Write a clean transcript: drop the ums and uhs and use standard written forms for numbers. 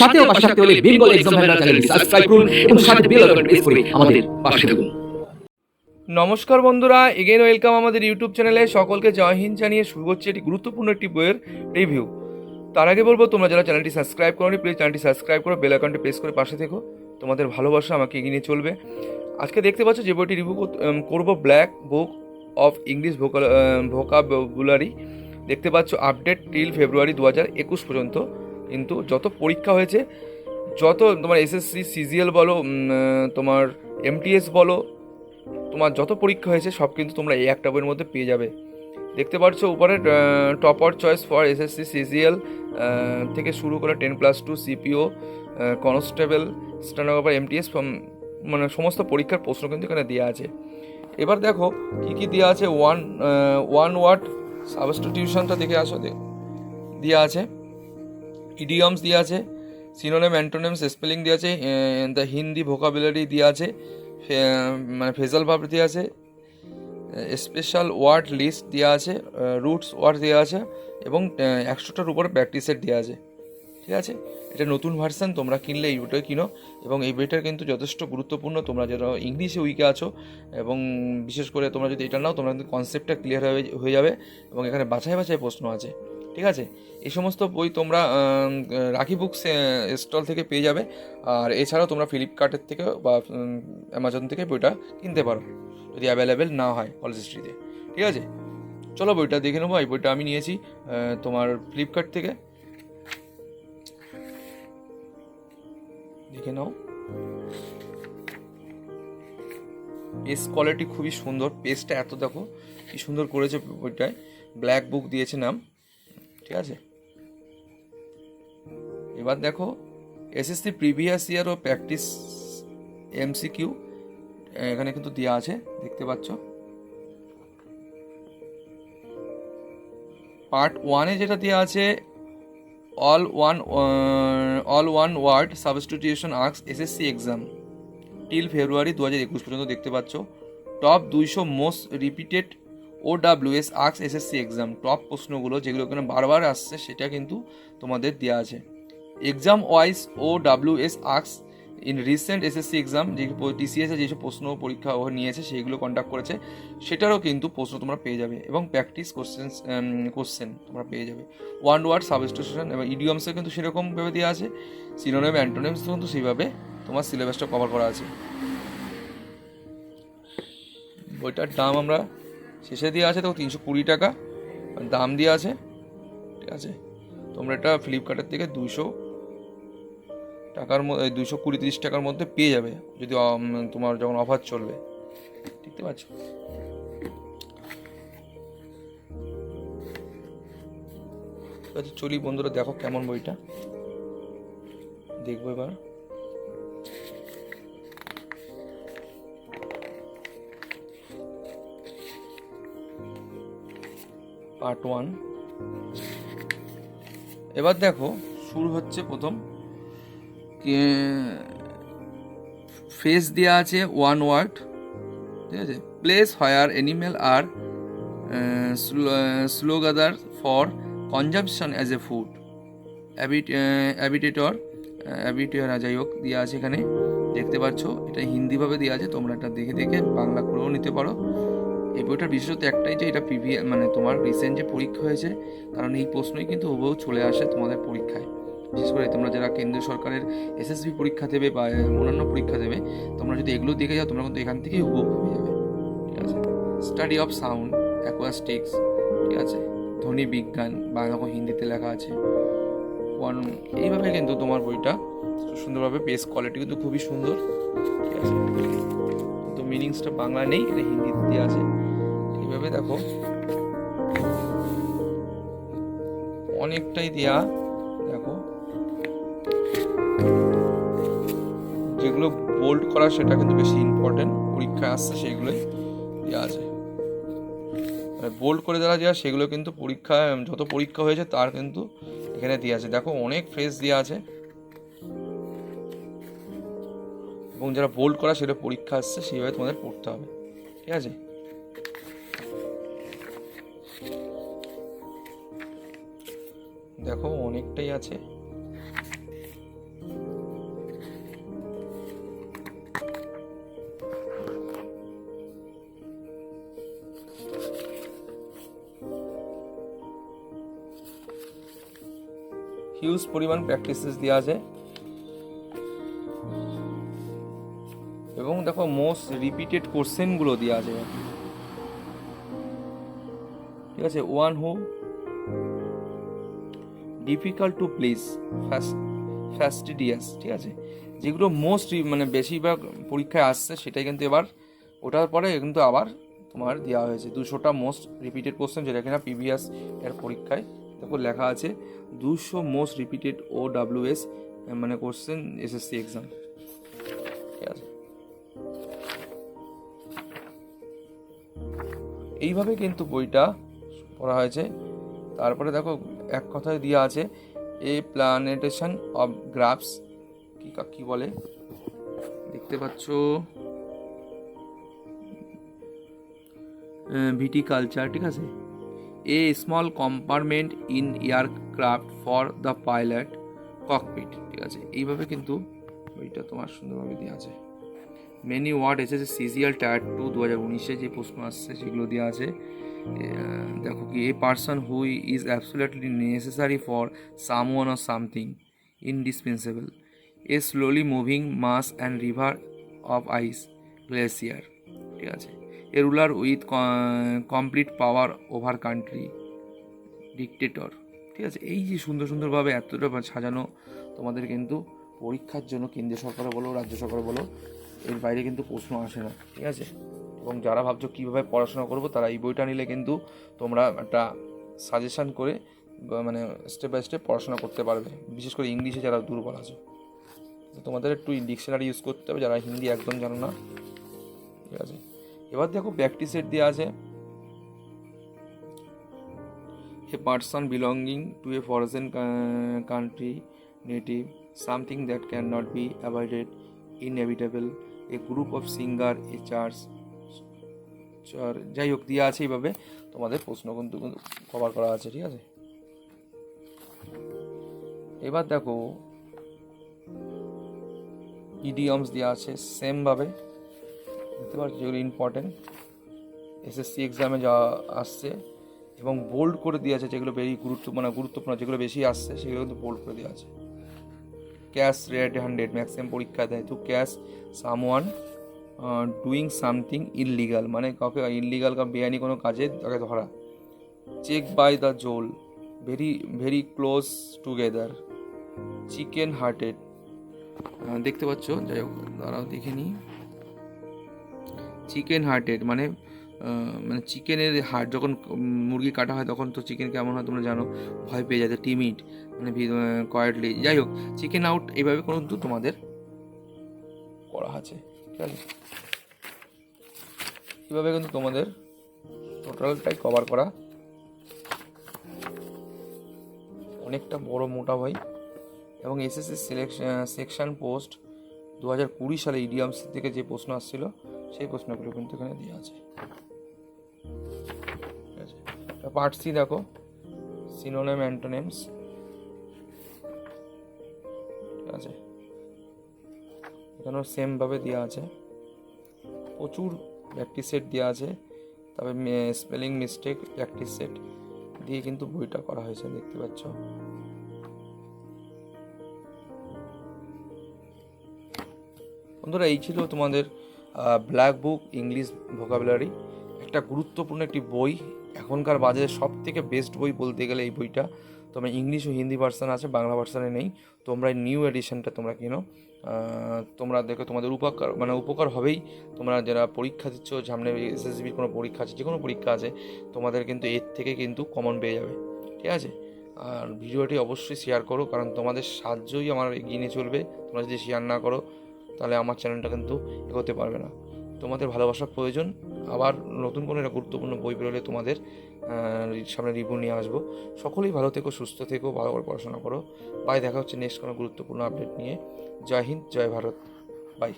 সাথে পাশে থাকতে হলে বেঙ্গল এক্সাম ভাইরাল চ্যানেলটি সাবস্ক্রাইব করুন এবং সাথে বেল আইকন প্রেস করে আমাদের পাশে থাকুন। নমস্কার বন্ধুরা, এগেইন ওয়েলকাম আমাদের ইউটিউব চ্যানেলে। সকলকে জয় হিন্দ জানিয়ে শুরু হচ্ছে একটি গুরুত্বপূর্ণ একটি বইয়ের রিভিউ। তার আগে বলবো, তোমরা যারা চ্যানেলটি সাবস্ক্রাইব করোনি, প্লিজ চ্যানেলটি সাবস্ক্রাইব করো, বেল আইকনটি প্রেস করে পাশে থেকো। তোমাদের ভালোবাসা আমাকে এগিয়ে নিয়ে চলবে। আজকে দেখতে পাচ্ছ যে বইটি রিভিউ করবো, black book of English vocabulary. দেখতে পাচ্ছ আপডেট টিল ফেব্রুয়ারি 2021 পর্যন্ত। কিন্তু যত পরীক্ষা হয়েছে, যত তোমার এসএসসি সিজিএল বলো, তোমার এমটিএস বলো, তোমার যত পরীক্ষা হয়েছে সব কিন্তু তোমরা এই একটা বইয়ের মধ্যে পেয়ে যাবে। দেখতে পাচ্ছ উপরে topper choice for SSC CGL থেকে শুরু করে 10+2 সিপিও, কনস্টেবল, স্টেনোগ্রাফার, এমটিএস, মানে সমস্ত পরীক্ষার প্রশ্ন কিন্তু এখানে দেওয়া আছে। এবার দেখো কী কী দেওয়া আছে। ওয়ান ওয়ার্ড সাবস্টিটিউশনটা দেখে আসো, দেওয়া আছে। ইডিয়মস দেওয়া আছে, সিনোনিম, অ্যান্টোনিমস, স্পেলিং দেওয়া আছে, দ্য হিন্দি ভোকাবুলারি দেওয়া আছে, মানে ফেজাল ভাব দেওয়া আছে, স্পেশাল ওয়ার্ড লিস্ট দেওয়া আছে, রুটস ওয়ার্ড দেওয়া আছে এবং 100টার উপরে প্র্যাকটিস সেট দেওয়া আছে। ঠিক আছে, এটা নতুন ভার্সান। তোমরা কিনলে এই বইটা কিনো এবং এই বইটা কিন্তু যথেষ্ট গুরুত্বপূর্ণ। তোমরা যারা ইংলিশে উইকে আছো এবং বিশেষ করে তোমরা যদি এটা নাও, তোমরা কিন্তু কনসেপ্টটা ক্লিয়ার হয়ে যাবে এবং এখানে বাছাই বাছাই প্রশ্ন আছে। ঠিক আছে, এই সমস্ত বই তোমরা রাখি বুকস স্টল থেকে পেয়ে যাবে। আর এছাড়াও তোমরা ফ্লিপকার্টের থেকে বা অ্যামাজন থেকে বইটা কিনতে পারো যদি অ্যাভেলেবেল না হয় কলেজ হিস্ট্রিতে। ঠিক আছে, চলো বইটা দেখে নেবো। এই বইটা আমি নিয়েছি তোমার ফ্লিপকার্ট থেকে। দেখে নাও, পেজ কোয়ালিটি খুবই সুন্দর। পেজটা এত দেখো কি সুন্দর করেছে বইটায়, ব্ল্যাক বুক দিয়েছে নাম। ঠিক আছে, এবার দেখো এসএসসি প্রিভিয়াস ইয়ার ও প্র্যাকটিস এমসিকিউ এখানে কিন্তু দেওয়া আছে, দেখতে পাচ্ছ। পার্ট 1-এ যেটা দেওয়া আছে, অল ওয়ান ওয়ার্ড সাবস্টিটিউশন আর্কস এসএসসি এক্সাম টিল ফেব্রুয়ারি 2021 পর্যন্ত। দেখতে পাচ্ছ টপ 200 মোস্ট রিপিটেড OWS আর্কস এসএসসি এক্সাম। টপ প্রশ্নগুলো যেগুলো এখানে বারবার আসছে সেটা কিন্তু তোমাদের দেওয়া আছে। Exam wise OWS arcs in recent SSC exam, যে টিসিএসে যেসব প্রশ্ন পরীক্ষা ও নিয়েছে সেইগুলো কন্ডাক্ট করেছে, সেটারও কিন্তু প্রশ্ন তোমরা পেয়ে যাবে এবং প্র্যাকটিস কোশ্চেন তোমরা পেয়ে যাবে। ওয়ান ওয়ার্ড সাবস্টিটিউশন এবং ইডিয়মসে কিন্তু সেরকমভাবে দেওয়া আছে। সিনোনিম, অ্যান্টোনিমস কিন্তু সেইভাবে তোমার সিলেবাসটা কভার করা আছে। বইটার দাম আমরা শেষে দেওয়া আছে, তো 320 টাকা দাম দেওয়া আছে। ঠিক আছে, তোমরা এটা ফ্লিপকার্টের থেকে 200 টাকার মধ্যে, 220-30 টাকার মধ্যে পেয়ে যাবে যদি তোমার যখন অফার চলবে। দেখতে পাচ্ছ, আচ্ছা চলি বন্ধুরা, দেখো কেমন বইটা, দেখবো এবার। পার্ট 1 এবার দেখো শুরু হচ্ছে। প্রথম ফেস দেওয়া আছে ওয়ান ওয়ার্ড। ঠিক আছে, place where animal are slaughtered for consumption as a food, abattoir, যাই হোক দেওয়া আছে এখানে। দেখতে পাচ্ছ এটা হিন্দিভাবে দেওয়া আছে, তোমরা এটা দেখে দেখে বাংলা করেও নিতে পারো। এই বইটার বিশেষত একটাই যে এটা মানে তোমার রিসেন্ট যে পরীক্ষা হয়েছে, কারণ এই প্রশ্নই কিন্তু হুবহু চলে আসে তোমাদের পরীক্ষায়। বিশেষ করে তোমরা যারা কেন্দ্রীয় সরকারের এসএসবি পরীক্ষা দেবে বা অন্যান্য পরীক্ষা দেবে, তোমরা যদি এগুলো দেখে যাও, তোমরা কিন্তু এখান থেকেই হুবহু পেয়ে যাবে। ঠিক আছে, স্টাডি অফ সাউন্ড, অ্যাকোয়াস্টিক্স, ঠিক আছে, ধ্বনি বিজ্ঞান, বাংলা ও হিন্দিতে লেখা আছে। এইভাবে কিন্তু তোমার বইটা সুন্দরভাবে, পেজ কোয়ালিটি কিন্তু খুবই সুন্দর। ঠিক আছে, তো মিনিংসটা বাংলা নেই, এটা হিন্দিতে দেওয়া আছে। এইভাবে দেখো অনেকটাই দেয়া। দেখো যেগুলো বোল্ড করা সেটা কিন্তু বেশি ইম্পর্টেন্ট, পরীক্ষায় আসছে সেগুলোই দেওয়া আছে। মানে বোল্ড করে দেওয়া যায় সেগুলো কিন্তু পরীক্ষায়, যত পরীক্ষা হয়েছে তার কিন্তু এখানে দেওয়া আছে। দেখো অনেক ফ্রেজ দেওয়া আছে এবং যারা বোল্ড করা সেটা পরীক্ষা আসছে সেইভাবে তোমাদের পড়তে হবে। ঠিক আছে, দেখো অনেকটাই আছে। হিউজ পরিমাণ প্র্যাকটিসেস দেওয়া আছে। এবং দেখো মোস্ট রিপিটেড কোশ্চেনগুলো দেওয়া আছে, ঠিক আছে। One who difficult to please, fastidious, ঠিক আছে, যেগুলো মোস্ট মানে বেশিরভাগ পরীক্ষায় আসছে সেটাই কিন্তু এবার ওটার পরে কিন্তু আবার তোমার দেওয়া হয়েছে 200টা মোস্ট রিপিটেড কোশ্চেন, যেটা কিনা প্রিভিয়াস এর পরীক্ষায় দেখো লেখা আছে 200 মোস্ট রিপিটেড OWS মানে কোশ্চেন SSC এক্সাম, ঠিক আছে। এইভাবে কিন্তু বইটা পড়া হয়েছে। তারপরে দেখো এক কথায় দেওয়া আছে এ প্ল্যানেটেশন অফ গ্রাফস, কি বলে দেখতে পাচ্ছ, ভিটিকালচার, ঠিক আছে। A small compartment in aircraft for the pilot cockpit, ঠিক আছে। এইভাবে কিন্তু বইটা তোমার সুন্দরভাবে দেওয়া আছে। মেনি ওয়ার্ড এসেছে CGL টায়ার 2 2019-এ যে প্রশ্ন আসছে সেগুলো দেওয়া আছে। দেখো কি a person who is absolutely necessary for someone or something, indispensable, a slowly moving mass and river of ice, glacier, ঠিক আছে। A ruler with complete power over country, dictator, ঠিক আছে। এই যে সুন্দর সুন্দরভাবে এতটা সাজানো তোমাদের কিন্তু পরীক্ষার জন্য কেন্দ্রীয় সরকারে বলো রাজ্য সরকার বলো এর বাইরে কিন্তু প্রশ্ন আসে না, ঠিক আছে। এবং যারা ভাবছো কীভাবে পড়াশোনা করবো তারা এই বইটা নিলে কিন্তু তোমরা একটা সাজেশান করে মানে স্টেপ বাই স্টেপ পড়াশোনা করতে পারবে। বিশেষ করে ইংলিশে যারা দুর্বল আছে তোমাদের একটু ডিকশনারি ইউজ করতে হবে, যারা হিন্দি একদম জানো না, ঠিক আছে। এবার দেখো প্র্যাকটিস সেট দেওয়া আছে। A person belonging to A foreign country, native, something that can not be avoided, inevitable, A group of singer, A church, যাই হোক দেওয়া আছে। এইভাবে তোমাদের প্রশ্ন কিন্তু কভার করা আছে, ঠিক আছে। এবার দেখো ইডিয়মস দেওয়া আছে সেমভাবে, দেখতে পাচ্ছ যেগুলো ইম্পর্টেন্ট SSC এক্সামে যা আসছে, এবং বোল্ড করে দেওয়া আছে যেগুলো বেশি গুরুত্বপূর্ণ যেগুলো বেশি আসছে সেগুলো কিন্তু বোল্ড করে দেওয়া আছে। ক্যাশ রেড 100 ম্যাক্সিমাম পরীক্ষা দেয়, তো catch someone doing something illegal, মানে কাউকে ইললিগাল বেআইনি কোনো কাজে তাকে ধরা। Cheek by the jowl, very very close together, chicken hearted, দেখতে পাচ্ছ, যাই হোক দাঁড়াও দেখে নিই। চিকেন হার্টেড মানে মানে চিকেনের হার্ট যখন মুরগি কাটা হয় তখন তো চিকেন কেমন হয় তোমরা জানো, ভয় পেয়ে যায়, টিমিড মানে কোয়াইটলি, যাই হোক চিকেন আউট, এইভাবে কিন্তু তোমাদের করা আছে, ঠিক আছে। এইভাবে কিন্তু তোমাদের টোটালটাই কভার করা, অনেকটা বড় মোটা বই। এবং SSC সেকশন পোস্ট 2020 সালে ইডিয়মস থেকে যে প্রশ্ন আসছিল সেই প্রশ্নগুলো কিন্তু এখানে দেওয়া আছে, ঠিক আছে। পার্ট সি দেখো সিনোনিম অ্যান্টোনিমস, ঠিক আছে, এখানেও সেমভাবে দেওয়া আছে, প্রচুর প্র্যাকটিস সেট দেওয়া আছে। তবে স্পেলিং মিস্টেক প্র্যাকটিস সেট দিয়ে কিন্তু বইটা করা হয়েছে, দেখতে পাচ্ছ। বন্ধুরা এই ছিল তোমাদের ব্ল্যাক বুক ইংলিশ ভোকাবুলারি, একটা গুরুত্বপূর্ণ একটি বই, এখনকার বাজারে সব থেকে বেস্ট বই বলতে গেলে এই বইটা। তোমরা ইংলিশ ও হিন্দি ভার্সান আছে, বাংলা ভার্সানে নেই, তোমরা নিউ এডিশনটা তোমরা কিনো, তোমরা দেখো তোমাদের উপকার হবেই। তোমরা যারা পরীক্ষা দিচ্ছ, সামনে SSCর কোনো পরীক্ষা আছে, যে কোনো পরীক্ষা আছে, তোমাদের কিন্তু এর থেকে কিন্তু কমন পেয়ে যাবে, ঠিক আছে। আর ভিডিওটি অবশ্যই শেয়ার করো, কারণ তোমাদের সাহায্যই আমার এগিয়ে নিয়ে চলবে। তোমরা যদি শেয়ার না করো তাহলে আমার চ্যানেলটা কিন্তু এগোতে পারবে না। তোমাদের ভালোবাসার প্রয়োজন। আবার নতুন কোনো একটা গুরুত্বপূর্ণ বই বেরোলে তোমাদের সামনে রিভিউ নিয়ে আসবো। সকলেই ভালো থেকো, সুস্থ থেকো, ভালো করে পড়াশোনা করো। বাই, দেখা হচ্ছে নেক্সট কোনো গুরুত্বপূর্ণ আপডেট নিয়ে। জয় হিন্দ, জয় ভারত, বাই।